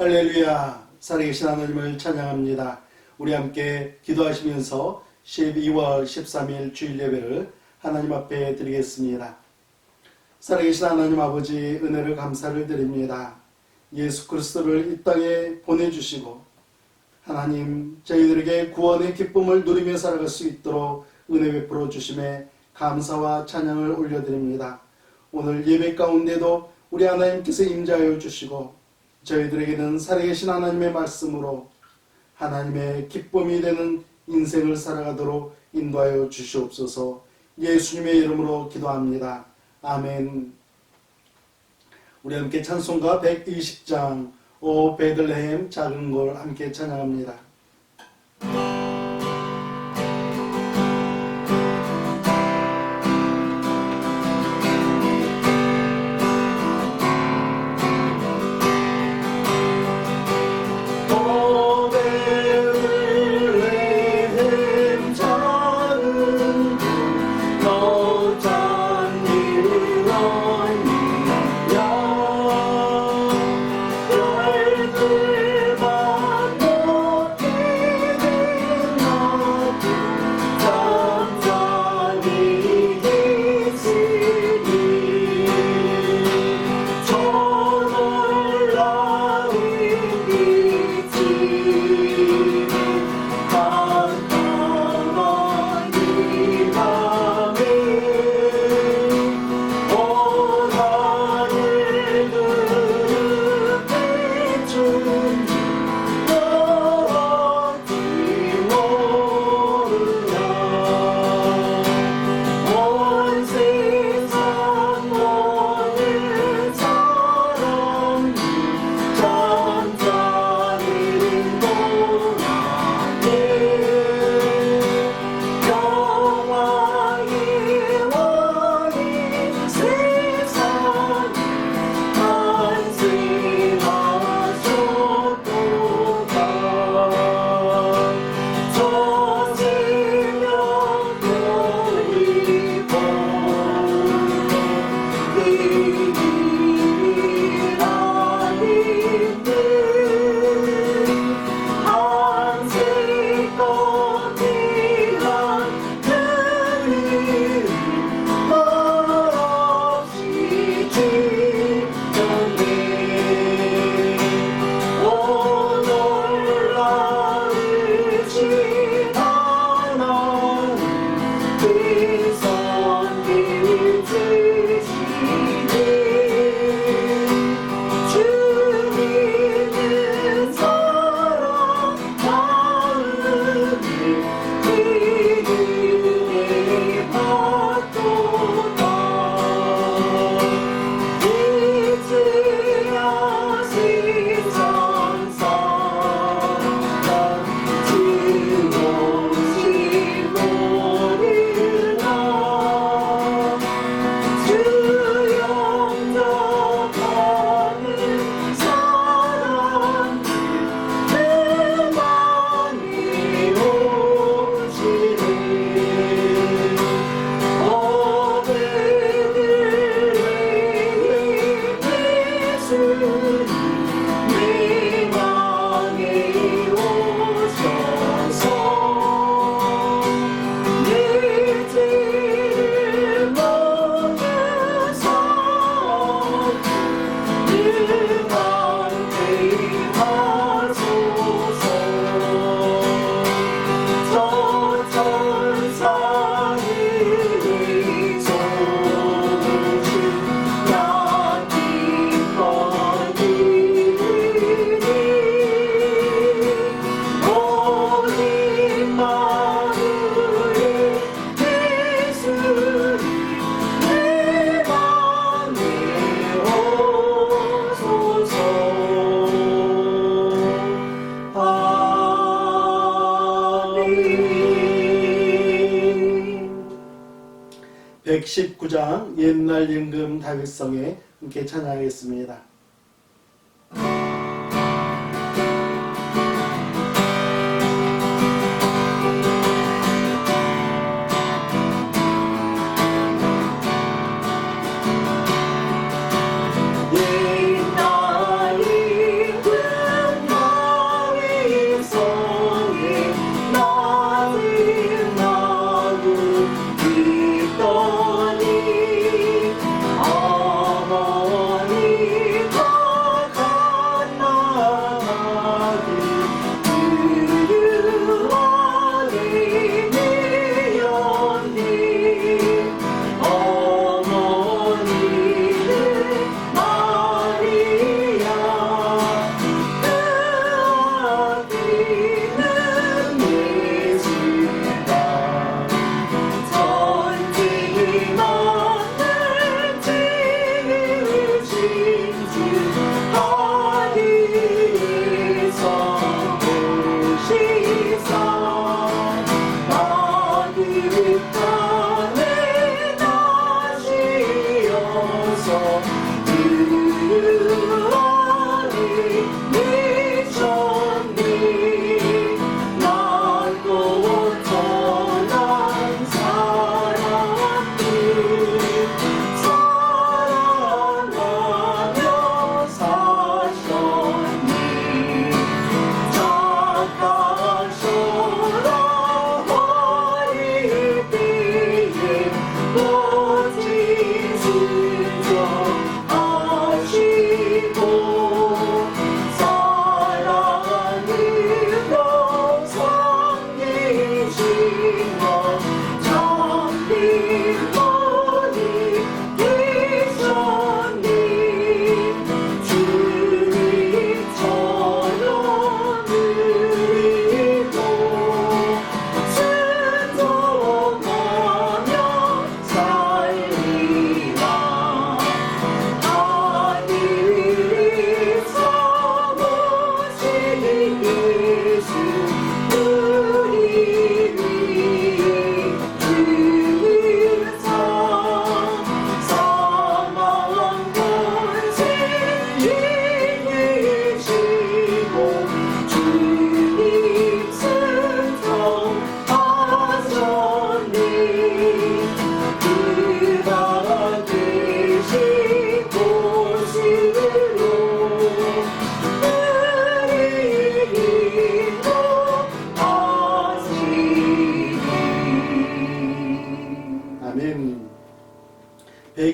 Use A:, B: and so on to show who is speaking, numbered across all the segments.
A: 할렐루야, 살아계신 하나님을 찬양합니다. 우리 함께 기도하시면서 12월 13일 주일 예배를 하나님 앞에 드리겠습니다. 살아계신 하나님 아버지, 은혜를 감사를 드립니다. 예수 그리스도를 이 땅에 보내주시고 하나님, 저희들에게 구원의 기쁨을 누리며 살아갈 수 있도록 은혜 베풀어 주심에 감사와 찬양을 올려드립니다. 오늘 예배 가운데도 우리 하나님께서 임재하여 주시고 저희들에게는 살아계신 하나님의 말씀으로 하나님의 기쁨이 되는 인생을 살아가도록 인도하여 주시옵소서. 예수님의 이름으로 기도합니다. 아멘. 우리 함께 찬송가 120장 오 베들레헴 작은 골 함께 찬양합니다. 백 119장 옛날 임금 다윗성에 함께 찬양하겠습니다.
B: 옛날 임금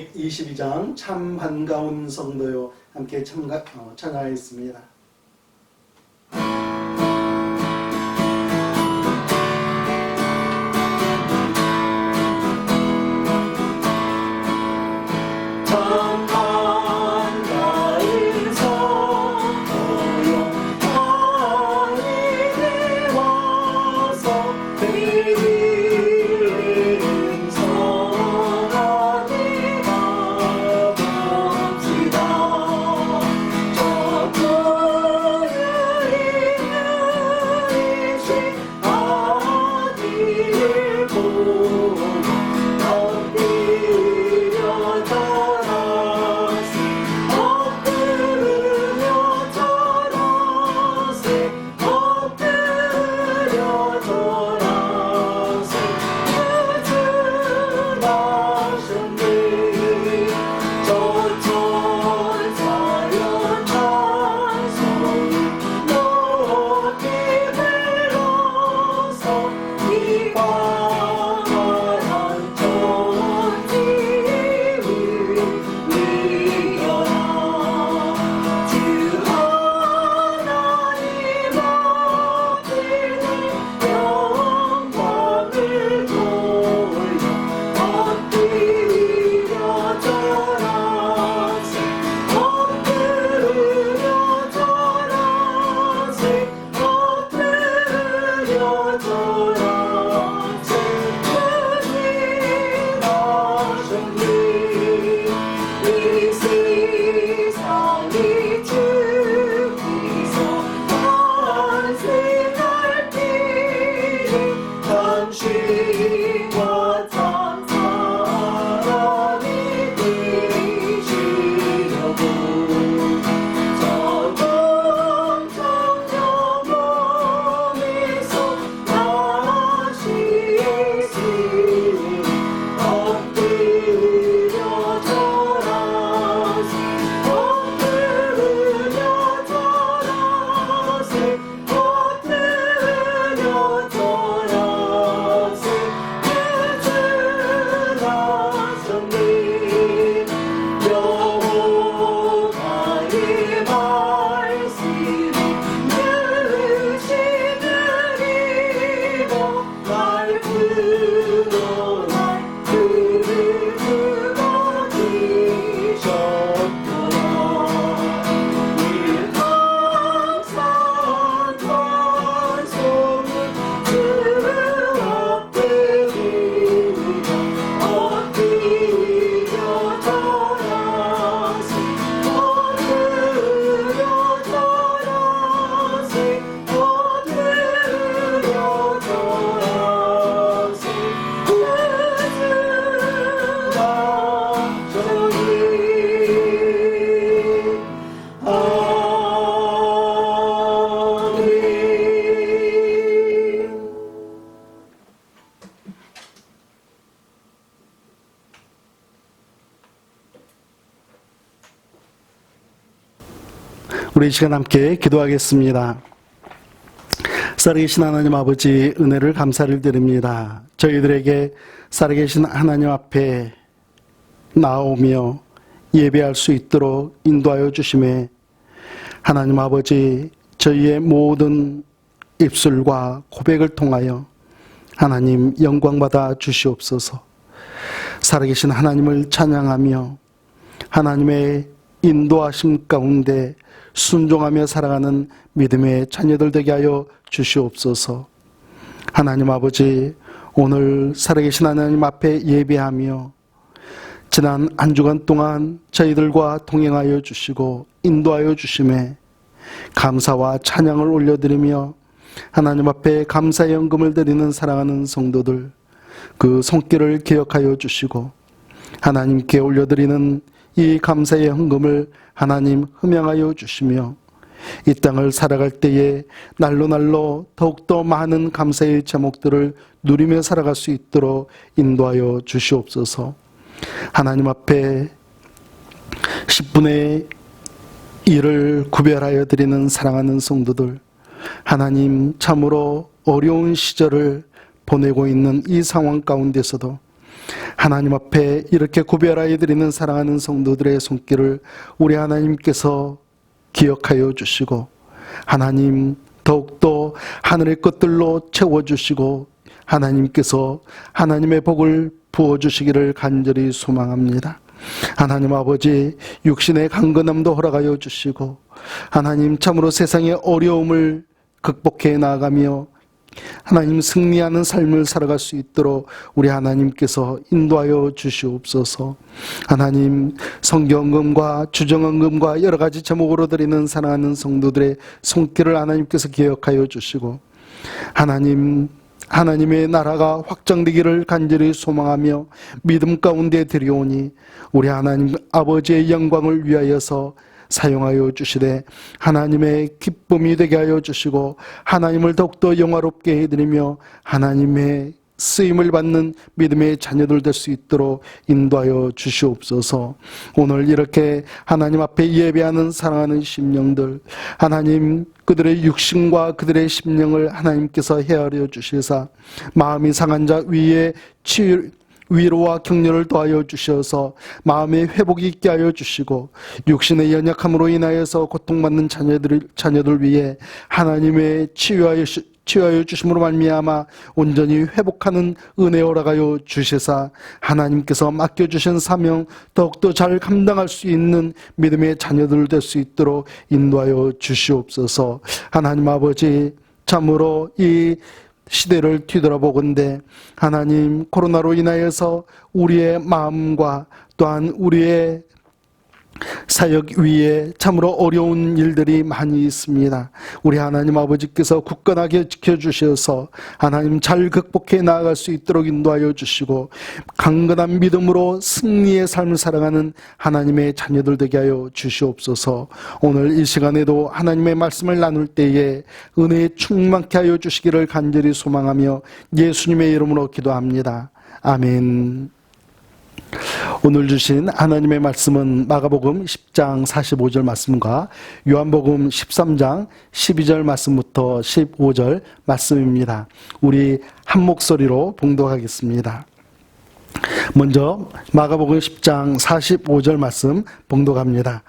A: 122장 참 반가운 성도요 함께 찬양하겠습니다. 우리 이 시간 함께 기도하겠습니다. 살아계신 하나님 아버지, 은혜를 감사를 드립니다. 저희들에게 살아계신 하나님 앞에 나오며 예배할 수 있도록 인도하여 주심에 하나님 아버지, 저희의 모든 입술과 고백을 통하여 하나님 영광받아 주시옵소서. 살아계신 하나님을 찬양하며 하나님의 인도하심 가운데 순종하며 살아가는 믿음의 자녀들 되게 하여 주시옵소서. 하나님 아버지, 오늘 살아계신 하나님 앞에 예배하며 지난 한 주간 동안 저희들과 동행하여 주시고 인도하여 주심에 감사와 찬양을 올려드리며 하나님 앞에 감사의 연금을 드리는 사랑하는 성도들, 그 손길을 기억하여 주시고 하나님께 올려드리는 이 감사의 헌금을 하나님 흠양하여 주시며 이 땅을 살아갈 때에 날로 날로 더욱더 많은 감사의 제목들을 누리며 살아갈 수 있도록 인도하여 주시옵소서. 하나님 앞에 10분의 1을 구별하여 드리는 사랑하는 성도들, 하나님 참으로 어려운 시절을 보내고 있는 이 상황 가운데서도 하나님 앞에 이렇게 구별하여 드리는 사랑하는 성도들의 손길을 우리 하나님께서 기억하여 주시고, 하나님 더욱더 하늘의 것들로 채워주시고, 하나님께서 하나님의 복을 부어주시기를 간절히 소망합니다. 하나님 아버지, 육신의 강건함도 허락하여 주시고, 하나님 참으로 세상의 어려움을 극복해 나아가며 하나님 승리하는 삶을 살아갈 수 있도록 우리 하나님께서 인도하여 주시옵소서. 하나님, 성경금과 주정헌금과 여러 가지 제목으로 드리는 사랑하는 성도들의 손길을 하나님께서 기억하여 주시고, 하나님의 나라가 확장되기를 간절히 소망하며 믿음 가운데 드리오니 우리 하나님 아버지의 영광을 위하여서 사용하여 주시되 하나님의 기쁨이 되게 하여 주시고, 하나님을 더욱더 영화롭게 해드리며 하나님의 쓰임을 받는 믿음의 자녀들 될 수 있도록 인도하여 주시옵소서. 오늘 이렇게 하나님 앞에 예배하는 사랑하는 심령들, 하나님 그들의 육신과 그들의 심령을 하나님께서 헤아려 주시사 마음이 상한 자 위에 위로와 격려를 더하여 주셔서 마음의 회복이 있게 하여 주시고, 육신의 연약함으로 인하여서 고통받는 자녀들 위해 하나님의 치유하여 주심으로 말미암아 온전히 회복하는 은혜 허락하여 주시사 하나님께서 맡겨주신 사명 더욱더 잘 감당할 수 있는 믿음의 자녀들 될 수 있도록 인도하여 주시옵소서. 하나님 아버지, 참으로 이 시대를 뒤돌아보건대 하나님, 코로나로 인하여서 우리의 마음과 또한 우리의 사역 위에 참으로 어려운 일들이 많이 있습니다. 우리 하나님 아버지께서 굳건하게 지켜주셔서 하나님 잘 극복해 나아갈 수 있도록 인도하여 주시고, 강건한 믿음으로 승리의 삶을 살아가는 하나님의 자녀들 되게 하여 주시옵소서. 오늘 이 시간에도 하나님의 말씀을 나눌 때에 은혜에 충만케 하여 주시기를 간절히 소망하며 예수님의 이름으로 기도합니다. 아멘. 오늘 주신 하나님의 말씀은 마가복음 10장 45절 말씀과 요한복음 13장 12절 말씀부터 15절 말씀입니다. 우리 한 목소리로 봉독하겠습니다. 먼저 마가복음 10장 45절 말씀 봉독합니다.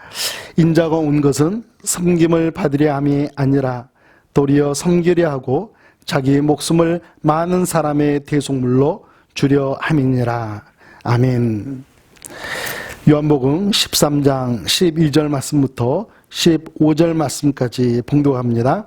A: 인자가 온 것은 섬김을 받으려 함이 아니라 도리어 섬기려 하고 자기 목숨을 많은 사람의 대속물로 주려 함이니라. 아멘. 요한복음 13장 12절 말씀부터 15절 말씀까지 봉독합니다.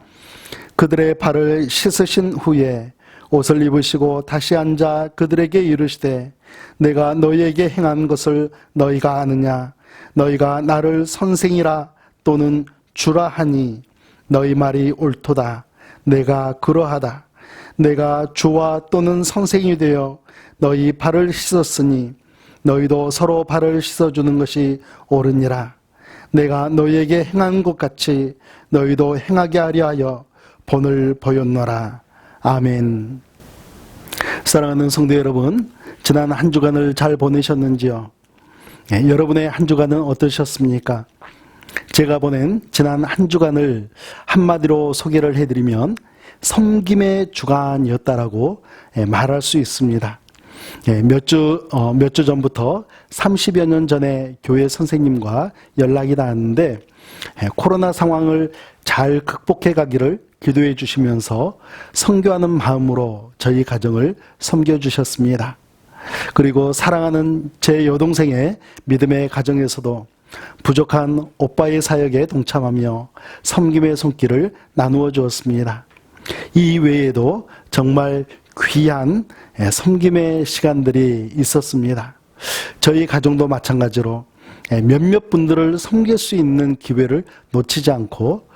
A: 그들의 발을 씻으신 후에 옷을 입으시고 다시 앉아 그들에게 이르시되, 내가 너희에게 행한 것을 너희가 아느냐? 너희가 나를 선생이라 또는 주라 하니 너희 말이 옳도다. 내가 그러하다. 내가 주와 또는 선생이 되어 너희 발을 씻었으니 너희도 서로 발을 씻어주는 것이 옳으니라. 내가 너희에게 행한 것 같이 너희도 행하게 하려 하여 본을 보였노라. 아멘. 사랑하는 성도 여러분, 지난 한 주간을 잘 보내셨는지요? 여러분의 한 주간은 어떠셨습니까? 제가 보낸 지난 한 주간을 한마디로 소개를 해드리면 섬김의 주간이었다라고 말할 수 있습니다. 몇 주 전부터 30여 년 전에 교회 선생님과 연락이 닿았는데, 코로나 상황을 잘 극복해 가기를 기도해 주시면서 선교하는 마음으로 저희 가정을 섬겨 주셨습니다. 그리고 사랑하는 제 여동생의 믿음의 가정에서도 부족한 오빠의 사역에 동참하며 섬김의 손길을 나누어 주었습니다. 이 외에도 정말 귀한 섬김의 시간들이 있었습니다. 저희 가정도 마찬가지로 몇몇 분들을 섬길 수 있는 기회를 놓치지 않고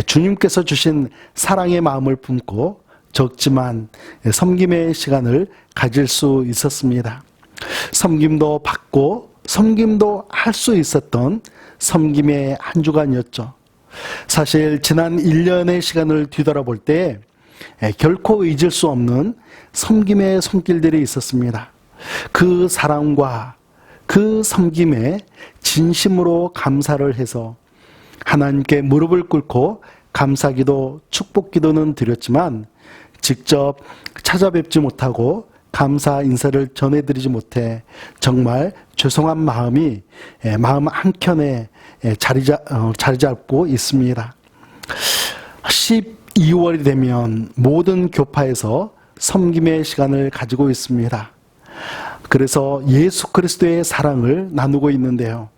A: 주님께서 주신 사랑의 마음을 품고 적지만 섬김의 시간을 가질 수 있었습니다. 섬김도 받고 섬김도 할 수 있었던 섬김의 한 주간이었죠. 사실 지난 1년의 시간을 뒤돌아볼 때 결코 잊을 수 없는 섬김의 손길들이 있었습니다. 그 사랑과 그 섬김에 진심으로 감사를 해서 하나님께 무릎을 꿇고 감사기도 축복기도는 드렸지만 직접 찾아뵙지 못하고 감사 인사를 전해드리지 못해 정말 죄송한 마음이 마음 한켠에 자리 잡고 있습니다. 12월이 되면 모든 교파에서 섬김의 시간을 가지고 있습니다. 그래서 예수 그리스도의 사랑을 나누고 있는데요.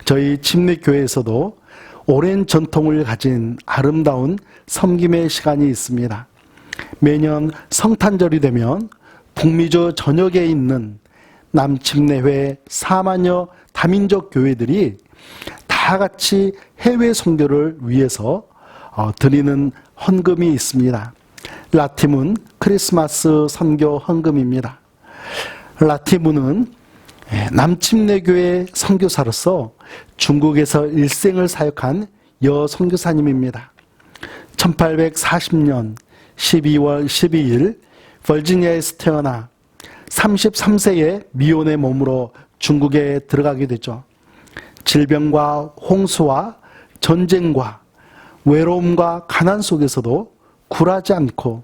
A: 저희 침례교회에서도 오랜 전통을 가진 아름다운 섬김의 시간이 있습니다. 매년 성탄절이 되면 북미주 전역에 있는 남침례회 4만여 다민족 교회들이 다 같이 해외 선교를 위해서 드리는 헌금이 있습니다. 라티문 크리스마스 선교 헌금입니다. 라티문은 남침례교회 선교사로서 중국에서 일생을 사역한 여 선교사님입니다. 1840년 12월 12일 버지니아에서 태어나 33세에 미혼의 몸으로 중국에 들어가게 되죠. 질병과 홍수와 전쟁과 외로움과 가난 속에서도 굴하지 않고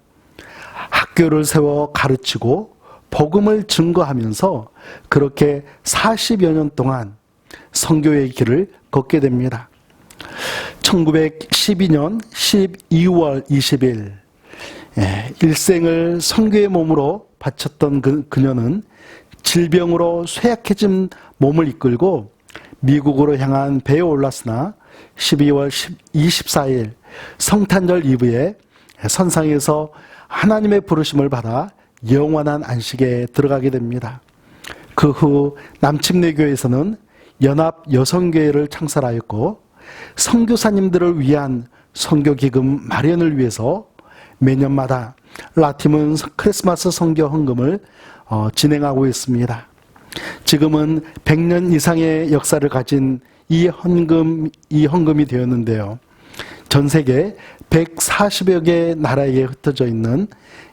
A: 학교를 세워 가르치고 복음을 증거하면서 그렇게 40여 년 동안 선교의 길을 걷게 됩니다. 1912년 12월 20일 일생을 선교의 몸으로 바쳤던 그녀는 질병으로 쇠약해진 몸을 이끌고 미국으로 향한 배에 올랐으나 12월 24일 성탄절 이브에 선상에서 하나님의 부르심을 받아 영원한 안식에 들어가게 됩니다. 그 후 남침례교회에서는 연합 여성교회를 창설하였고 선교사님들을 위한 선교기금 마련을 위해서 매년마다 라티문 크리스마스 선교 헌금을 진행하고 있습니다. 지금은 100년 이상의 역사를 가진 이 헌금이 되었는데요. 전 세계 140여 개 나라에 흩어져 있는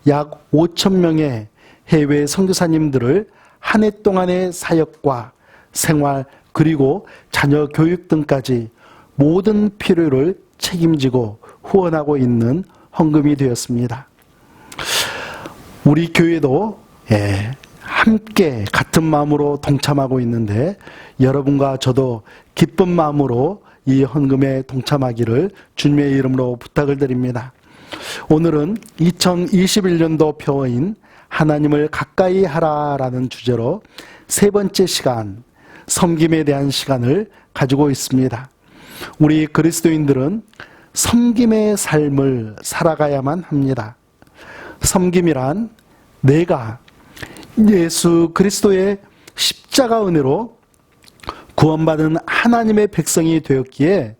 A: 약 5천 명의 해외 선교사님들을 한 해 동안의 사역과 생활 그리고 자녀 교육 등까지 모든 필요를 책임지고 후원하고 있는 헌금이 되었습니다. 우리 교회도 함께 같은 마음으로 동참하고 있는데 여러분과 저도 기쁜 마음으로 이 헌금에 동참하기를 주님의 이름으로 부탁을 드립니다. 오늘은 2021년도 표어인 하나님을 가까이 하라라는 주제로 세 번째 시간, 섬김에 대한 시간을 가지고 있습니다. 우리 그리스도인들은 섬김의 삶을 살아가야만 합니다. 섬김이란 내가 예수 그리스도의 십자가 은혜로 구원받은 하나님의 백성이 되었기에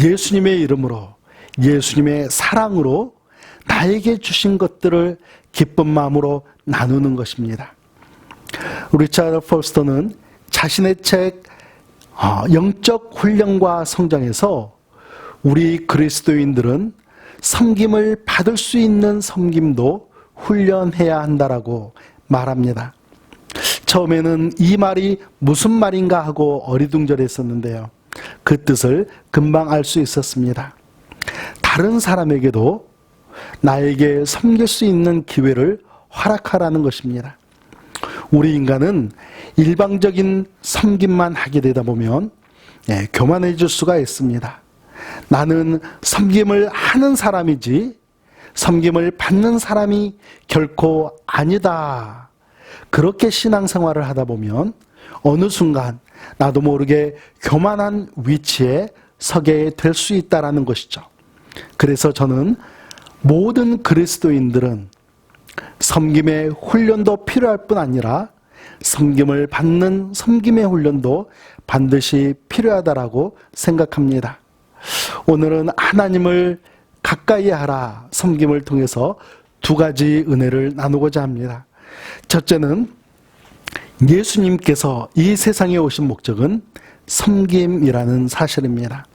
A: 예수님의 이름으로 예수님의 사랑으로 나에게 주신 것들을 기쁜 마음으로 나누는 것입니다. 리차드 포스터는 자신의 책 영적 훈련과 성장에서 우리 그리스도인들은 섬김을 받을 수 있는 섬김도 훈련해야 한다라고 말합니다. 처음에는 이 말이 무슨 말인가 하고 어리둥절했었는데요. 그 뜻을 금방 알 수 있었습니다. 다른 사람에게도 나에게 섬길 수 있는 기회를 허락하라는 것입니다. 우리 인간은 일방적인 섬김만 하게 되다 보면 교만해질 수가 있습니다. 나는 섬김을 하는 사람이지 섬김을 받는 사람이 결코 아니다. 그렇게 신앙생활을 하다 보면 어느 순간 나도 모르게 교만한 위치에 서게 될 수 있다는 것이죠. 그래서 저는 모든 그리스도인들은 섬김의 훈련도 필요할 뿐 아니라 섬김을 받는 섬김의 훈련도 반드시 필요하다라고 생각합니다. 오늘은 하나님을 가까이 하라 섬김을 통해서 두 가지 은혜를 나누고자 합니다. 첫째는 예수님께서 이 세상에 오신 목적은 섬김이라는 사실입니다.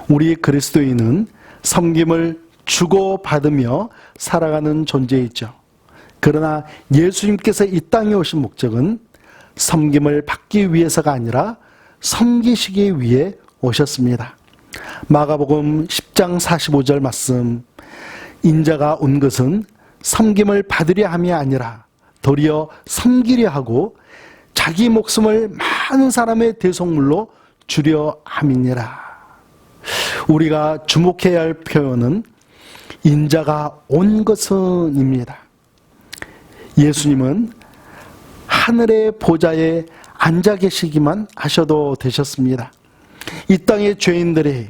A: 우리 그리스도인은 섬김을 주고받으며 살아가는 존재이죠. 그러나 예수님께서 이 땅에 오신 목적은 섬김을 받기 위해서가 아니라 섬기시기 위해 오셨습니다. 마가복음 10장 45절 말씀, 인자가 온 것은 섬김을 받으려 함이 아니라 도리어 섬기려 하고 자기 목숨을 많은 사람의 대속물로 주려 함이니라. 우리가 주목해야 할 표현은 인자가 온 것은입니다. 예수님은 하늘의 보좌에 앉아 계시기만 하셔도 되셨습니다. 이 땅의 죄인들이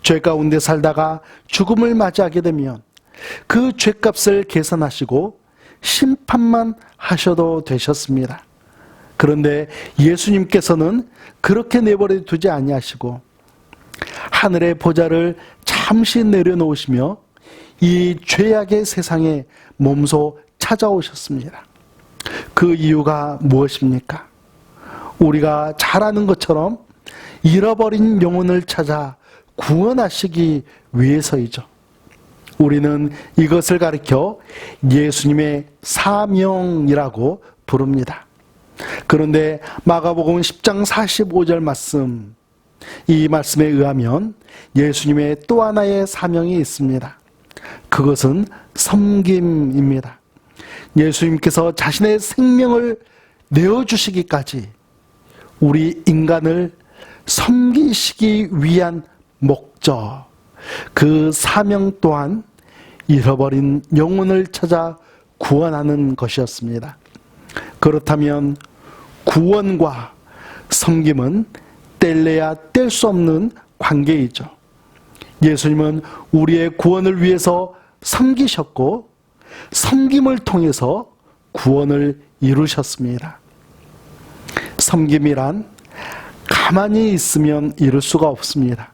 A: 죄 가운데 살다가 죽음을 맞이하게 되면 그 죄값을 계산하시고 심판만 하셔도 되셨습니다. 그런데 예수님께서는 그렇게 내버려 두지 아니하시고 하늘의 보좌를 잠시 내려놓으시며 이 죄악의 세상에 몸소 찾아오셨습니다. 그 이유가 무엇입니까? 우리가 잘 아는 것처럼 잃어버린 영혼을 찾아 구원하시기 위해서이죠. 우리는 이것을 가리켜 예수님의 사명이라고 부릅니다. 그런데 마가복음 10장 45절 말씀, 이 말씀에 의하면 예수님의 또 하나의 사명이 있습니다. 그것은 섬김입니다. 예수님께서 자신의 생명을 내어주시기까지 우리 인간을 섬기시기 위한 목적, 그 사명 또한 잃어버린 영혼을 찾아 구원하는 것이었습니다. 그렇다면 구원과 섬김은 뗄래야 뗄 수 없는 관계이죠. 예수님은 우리의 구원을 위해서 섬기셨고 섬김을 통해서 구원을 이루셨습니다. 섬김이란 가만히 있으면 이룰 수가 없습니다.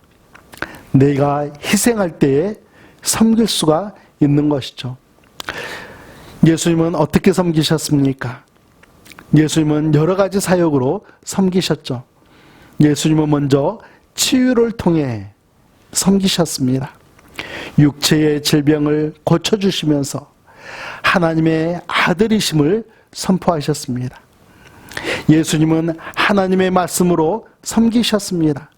A: 내가 희생할 때에 섬길 수가 있는 것이죠. 예수님은 어떻게 섬기셨습니까? 예수님은 여러 가지 사역으로 섬기셨죠. 예수님은 먼저 치유를 통해 섬기셨습니다. 육체의 질병을 고쳐주시면서 하나님의 아들이심을 선포하셨습니다. 예수님은 하나님의 말씀으로 섬기셨습니다.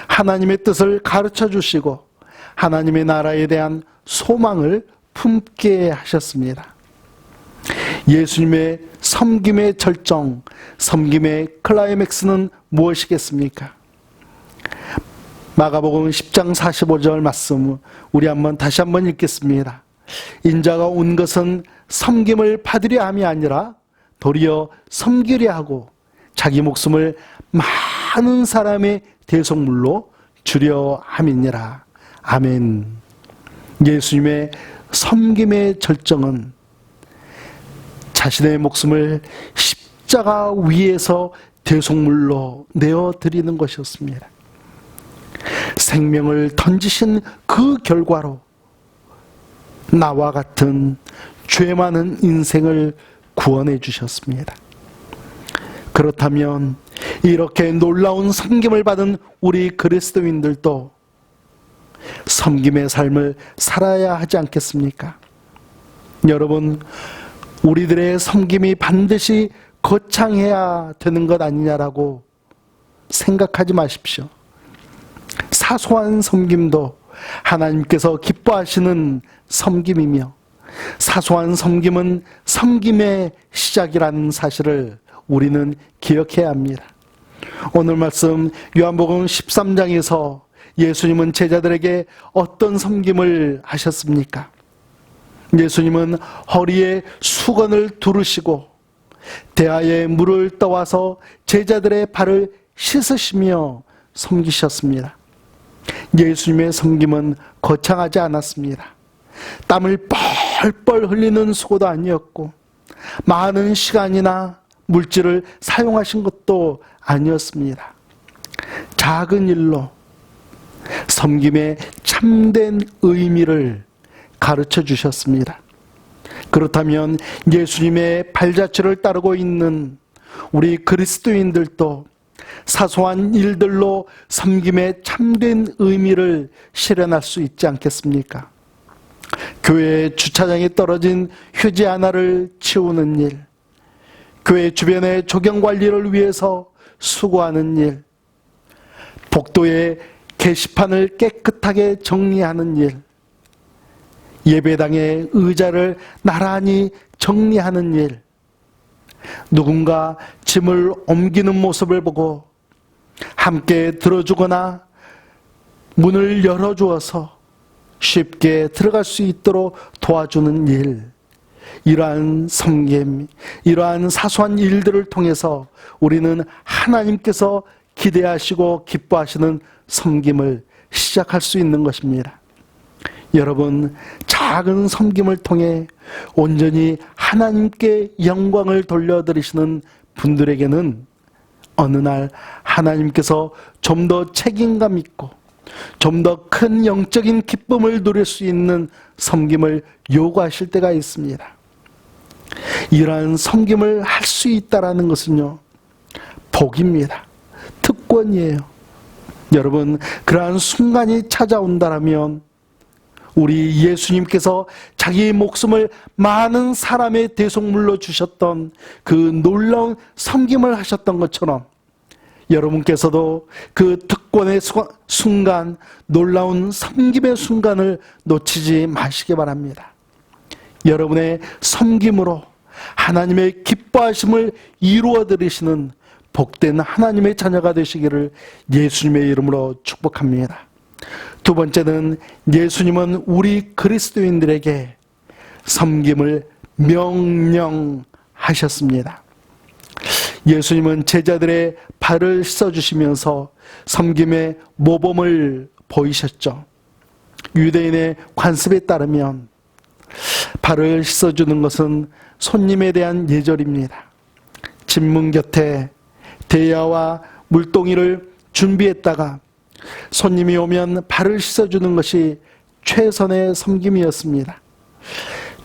A: 하나님의 뜻을 가르쳐 주시고 하나님의 나라에 대한 소망을 품게 하셨습니다. 예수님의 섬김의 절정, 섬김의 클라이맥스는 무엇이겠습니까? 마가복음 10장 45절 말씀 우리 다시 한번 읽겠습니다. 인자가 온 것은 섬김을 받으려 함이 아니라 도리어 섬기려 하고 자기 목숨을 많은 사람의 대속물로 주려 함이니라. 아멘. 예수님의 섬김의 절정은 자신의 목숨을 십자가 위에서 대속물로 내어드리는 것이었습니다. 생명을 던지신 그 결과로 나와 같은 죄 많은 인생을 구원해 주셨습니다. 그렇다면 이렇게 놀라운 섬김을 받은 우리 그리스도인들도 섬김의 삶을 살아야 하지 않겠습니까? 여러분, 우리들의 섬김이 반드시 거창해야 되는 것 아니냐라고 생각하지 마십시오. 사소한 섬김도 하나님께서 기뻐하시는 섬김이며 사소한 섬김은 섬김의 시작이라는 사실을 우리는 기억해야 합니다. 오늘 말씀 요한복음 13장에서 예수님은 제자들에게 어떤 섬김을 하셨습니까? 예수님은 허리에 수건을 두르시고 대야에 물을 떠와서 제자들의 발을 씻으시며 섬기셨습니다. 예수님의 섬김은 거창하지 않았습니다. 땀을 뻘뻘 흘리는 수고도 아니었고 많은 시간이나 물질을 사용하신 것도 아니었습니다. 작은 일로 섬김의 참된 의미를 가르쳐 주셨습니다. 그렇다면 예수님의 발자취를 따르고 있는 우리 그리스도인들도 사소한 일들로 섬김의 참된 의미를 실현할 수 있지 않겠습니까? 교회 주차장에 떨어진 휴지 하나를 치우는 일, 교회 주변의 조경 관리를 위해서 수고하는 일, 복도의 게시판을 깨끗하게 정리하는 일, 예배당의 의자를 나란히 정리하는 일, 누군가 짐을 옮기는 모습을 보고 함께 들어주거나 문을 열어주어서 쉽게 들어갈 수 있도록 도와주는 일, 이러한 섬김, 이러한 사소한 일들을 통해서 우리는 하나님께서 기대하시고 기뻐하시는 섬김을 시작할 수 있는 것입니다. 여러분, 작은 섬김을 통해 온전히 하나님께 영광을 돌려드리시는 분들에게는 어느 날 하나님께서 좀 더 책임감 있고 좀 더 큰 영적인 기쁨을 누릴 수 있는 섬김을 요구하실 때가 있습니다. 이러한 섬김을 할 수 있다는 것은요, 복입니다. 특권이에요. 여러분, 그러한 순간이 찾아온다면 우리 예수님께서 자기의 목숨을 많은 사람의 대속물로 주셨던 그 놀라운 섬김을 하셨던 것처럼 여러분께서도 그 특권의 순간, 놀라운 섬김의 순간을 놓치지 마시기 바랍니다. 여러분의 섬김으로 하나님의 기뻐하심을 이루어드리시는 복된 하나님의 자녀가 되시기를 예수님의 이름으로 축복합니다. 두 번째는 예수님은 우리 그리스도인들에게 섬김을 명령하셨습니다. 예수님은 제자들의 발을 씻어주시면서 섬김의 모범을 보이셨죠. 유대인의 관습에 따르면 발을 씻어주는 것은 손님에 대한 예절입니다. 집문 곁에 대야와 물동이를 준비했다가 손님이 오면 발을 씻어주는 것이 최선의 섬김이었습니다.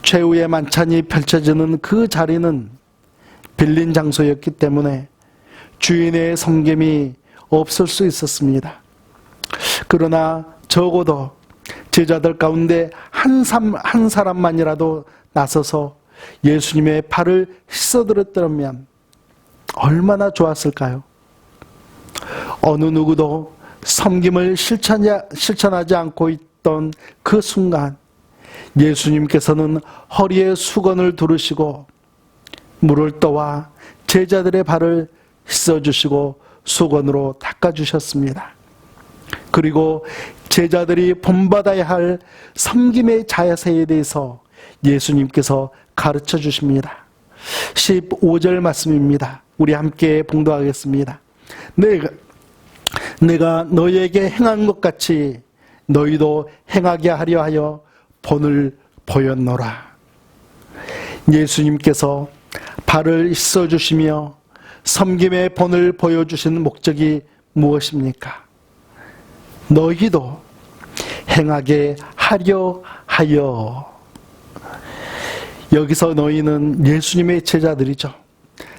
A: 최후의 만찬이 펼쳐지는 그 자리는 빌린 장소였기 때문에 주인의 섬김이 없을 수 있었습니다. 그러나 적어도 제자들 가운데 한 사람만이라도 나서서 예수님의 발을 씻어드렸다면 얼마나 좋았을까요? 어느 누구도 섬김을 실천하지 않고 있던 그 순간 예수님께서는 허리에 수건을 두르시고 물을 떠와 제자들의 발을 씻어주시고 수건으로 닦아주셨습니다. 그리고 제자들이 본받아야 할 섬김의 자세에 대해서 예수님께서 가르쳐 주십니다. 15절 말씀입니다. 우리 함께 봉독하겠습니다. 내가 너희에게 행한 것 같이 너희도 행하게 하려 하여 본을 보였노라. 예수님께서 발을 씻어주시며 섬김의 본을 보여주신 목적이 무엇입니까? 너희도 행하게 하려 하여. 여기서 너희는 예수님의 제자들이죠.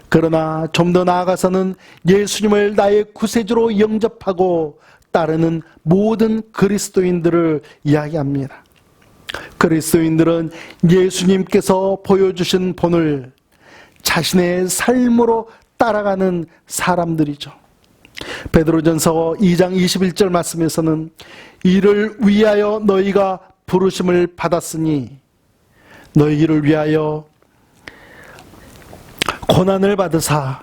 A: 그러나 좀 더 나아가서는 예수님을 나의 구세주로 영접하고 따르는 모든 그리스도인들을 이야기합니다. 그리스도인들은 예수님께서 보여주신 본을 자신의 삶으로 따라가는 사람들이죠. 베드로전서 2장 21절 말씀에서는 이를 위하여 너희가 부르심을 받았으니 너희를 위하여 고난을 받으사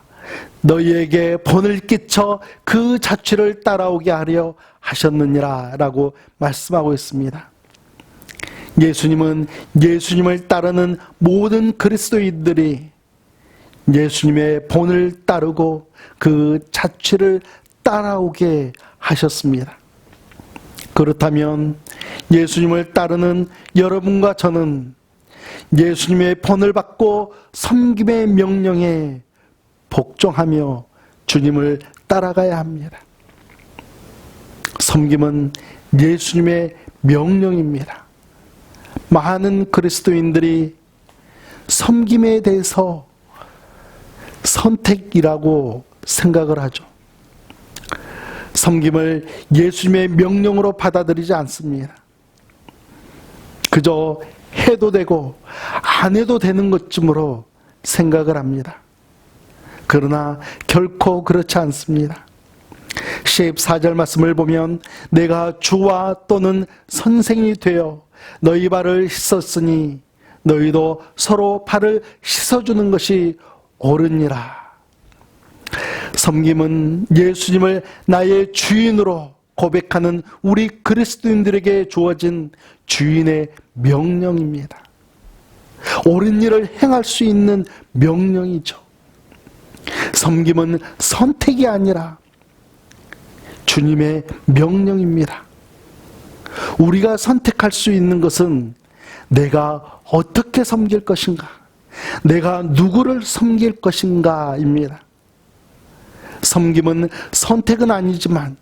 A: 너희에게 본을 끼쳐 그 자취를 따라오게 하려 하셨느니라 라고 말씀하고 있습니다. 예수님은 예수님을 따르는 모든 그리스도인들이 예수님의 본을 따르고 그 자취를 따라오게 하셨습니다. 그렇다면 예수님을 따르는 여러분과 저는 예수님의 본을 받고 섬김의 명령에 복종하며 주님을 따라가야 합니다. 섬김은 예수님의 명령입니다. 많은 그리스도인들이 섬김에 대해서 선택이라고 생각을 하죠. 섬김을 예수님의 명령으로 받아들이지 않습니다. 그저 해도 되고 안 해도 되는 것쯤으로 생각을 합니다. 그러나 결코 그렇지 않습니다. 14절 말씀을 보면 내가 주와 또는 선생이 되어 너희 발을 씻었으니 너희도 서로 발을 씻어주는 것이 옳으니라. 섬김은 예수님을 나의 주인으로 고백하는 우리 그리스도인들에게 주어진 주인의 명령입니다. 옳은 일을 행할 수 있는 명령이죠. 섬김은 선택이 아니라 주님의 명령입니다. 우리가 선택할 수 있는 것은 내가 어떻게 섬길 것인가, 내가 누구를 섬길 것인가입니다. 섬김은 선택은 아니지만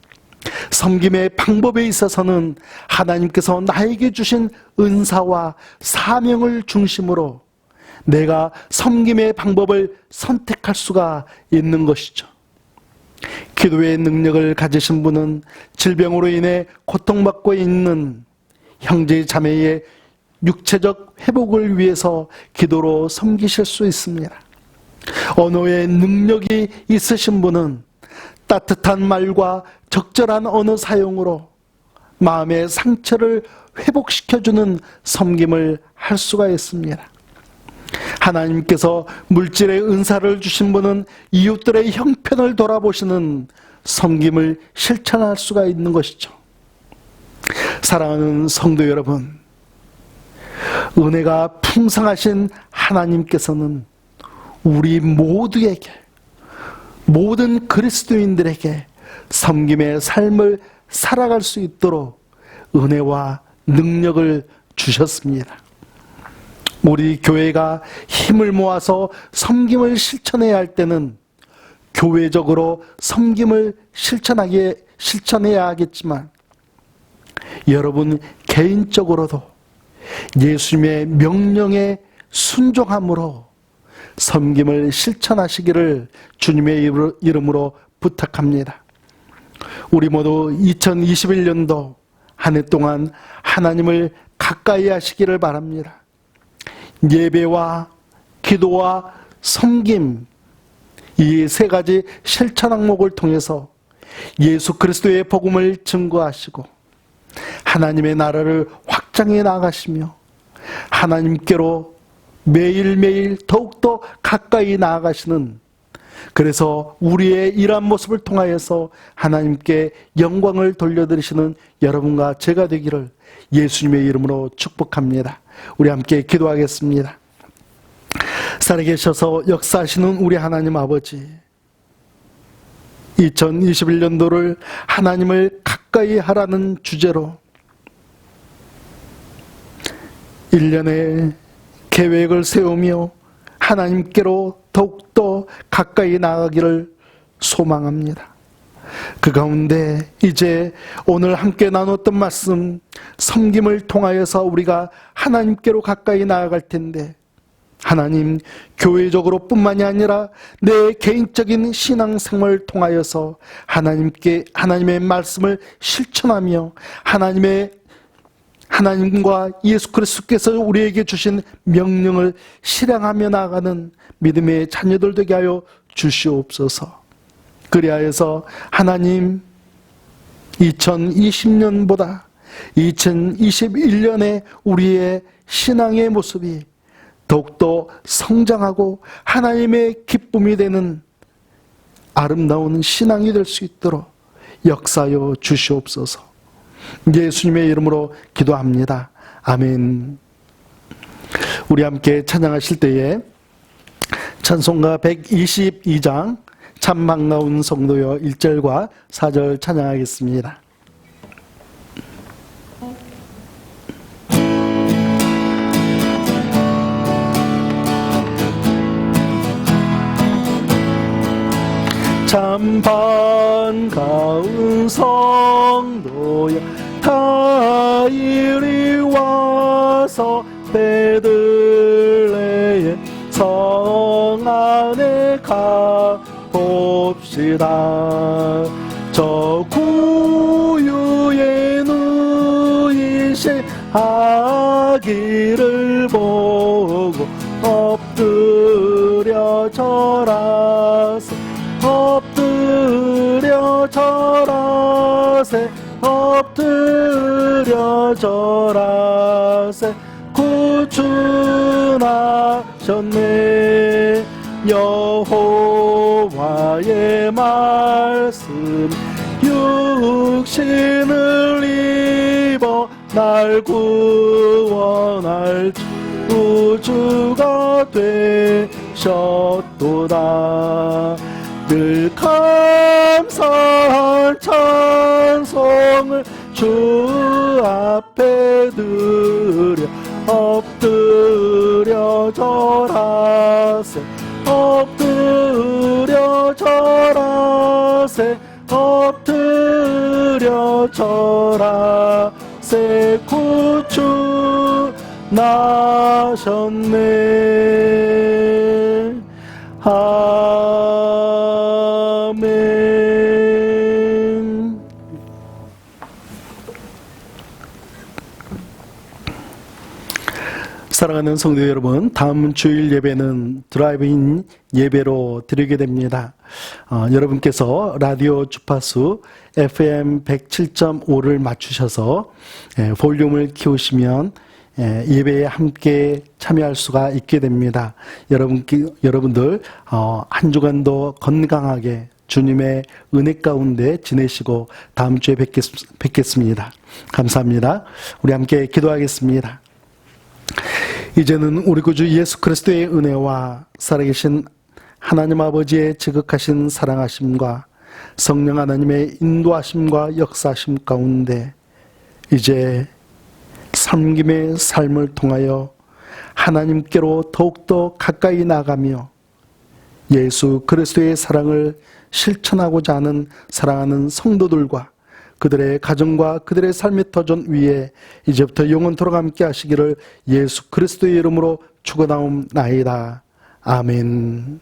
A: 섬김의 방법에 있어서는 하나님께서 나에게 주신 은사와 사명을 중심으로 내가 섬김의 방법을 선택할 수가 있는 것이죠. 기도의 능력을 가지신 분은 질병으로 인해 고통받고 있는 형제 자매의 육체적 회복을 위해서 기도로 섬기실 수 있습니다. 언어의 능력이 있으신 분은 따뜻한 말과 적절한 언어 사용으로 마음의 상처를 회복시켜주는 섬김을 할 수가 있습니다. 하나님께서 물질의 은사를 주신 분은 이웃들의 형편을 돌아보시는 섬김을 실천할 수가 있는 것이죠. 사랑하는 성도 여러분, 은혜가 풍성하신 하나님께서는 우리 모두에게, 모든 그리스도인들에게 섬김의 삶을 살아갈 수 있도록 은혜와 능력을 주셨습니다. 우리 교회가 힘을 모아서 섬김을 실천해야 할 때는 교회적으로 섬김을 실천해야 하겠지만, 여러분 개인적으로도 예수님의 명령에 순종함으로 섬김을 실천하시기를 주님의 이름으로 부탁합니다. 우리 모두 2021년도 한 해 동안 하나님을 가까이 하시기를 바랍니다. 예배와 기도와 섬김, 이 세 가지 실천 항목을 통해서 예수 그리스도의 복음을 증거하시고 하나님의 나라를 확장해 나가시며 하나님께로 매일매일 더욱더 가까이 나아가시는, 그래서 우리의 이러한 모습을 통하여서 하나님께 영광을 돌려드리시는 여러분과 제가 되기를 예수님의 이름으로 축복합니다. 우리 함께 기도하겠습니다. 살아계셔서 역사하시는 우리 하나님 아버지, 2021년도를 하나님을 가까이 하라는 주제로 1년의 계획을 세우며 하나님께로 더욱더 가까이 나아가기를 소망합니다. 그 가운데 이제 오늘 함께 나눴던 말씀, 섬김을 통하여서 우리가 하나님께로 가까이 나아갈 텐데, 하나님, 교회적으로 뿐만이 아니라 내 개인적인 신앙생활을 통하여서 하나님의 말씀을 실천하며 하나님과 예수 그리스도께서 우리에게 주신 명령을 실행하며 나아가는 믿음의 자녀들 되게 하여 주시옵소서. 그리하여서 하나님, 2020년보다 2021년에 우리의 신앙의 모습이 더욱더 성장하고 하나님의 기쁨이 되는 아름다운 신앙이 될 수 있도록 역사하여 주시옵소서. 예수님의 이름으로 기도합니다. 아멘. 우리 함께 찬양하실 때에 찬송가 122장 참 반가운 성도여 1절과 4절 찬양하겠습니다. 참 반가운 성도여 다 이리 와서 베들레헴 성 안에 가봅시다. 저 구유에 누이신 아기를 보고 엎드려 절하세, 엎드려 절하세, 엎드려 절하세. 구준하셨네, 여호와의 말씀 육신을 입어 날 구원할 구주가 되셨도다. 늘 감사할 찬송을 주 앞에 드려 엎드려 절하세 엎드려 절하세 엎드려 절하세 구주 나셨네. 아멘. 사랑하는 성도 여러분, 다음 주일 예배는 드라이브인 예배로 드리게 됩니다. 여러분께서 라디오 주파수 FM 107.5를 맞추셔서 볼륨을 키우시면 예배에 함께 참여할 수가 있게 됩니다. 여러분들 한 주간도 건강하게 주님의 은혜 가운데 지내시고 다음 주에 뵙겠습니다. 감사합니다. 우리 함께 기도하겠습니다. 이제는 우리 구주 예수 그리스도의 은혜와 살아계신 하나님 아버지의 지극하신 사랑하심과 성령 하나님의 인도하심과 역사하심 가운데 이제 섬김의 삶을 통하여 하나님께로 더욱더 가까이 나가며 예수 그리스도의 사랑을 실천하고자 하는 사랑하는 성도들과 그들의 가정과 그들의 삶의 터전 위에 이제부터 영원토록 함께 하시기를 예수 그리스도의 이름으로 축원하옵나이다. 아멘.